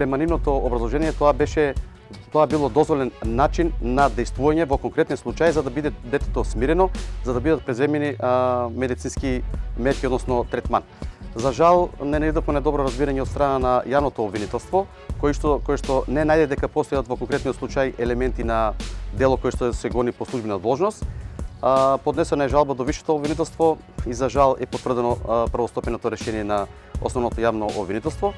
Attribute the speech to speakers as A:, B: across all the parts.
A: према нивното образложение тоа било дозволен начин на дејствување во конкретен случај за да биде детето смирено, за да бидат преземени медицински мерки, односно третман. За жал, не најдовме добро разбирање од страна на јавното обвинителство, кој што не најде дека постојат во конкретниот случај елементи на дело кој што се гони по службена должност. Поднесена е жалба до Висшето обвинителство и за жал е потврдено првостепеното решение на Основното јавно обвинителство.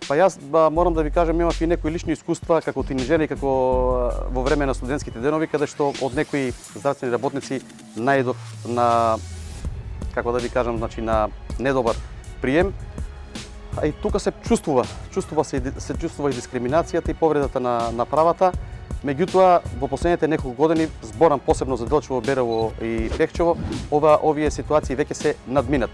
A: Па јас морам да ви кажам, имав и некои лични искуства како тинеџер и како во време на студентските денови, каде што од некои здравствени работници најдов на, како да ви кажам, значи на недобар прием. А и тука се чувствува и дискриминацијата и повредата на правата. Меѓутоа, во последните неколку години, зборам посебно за Делчево, Берово и Пехчево, овие ситуации веќе се надминат.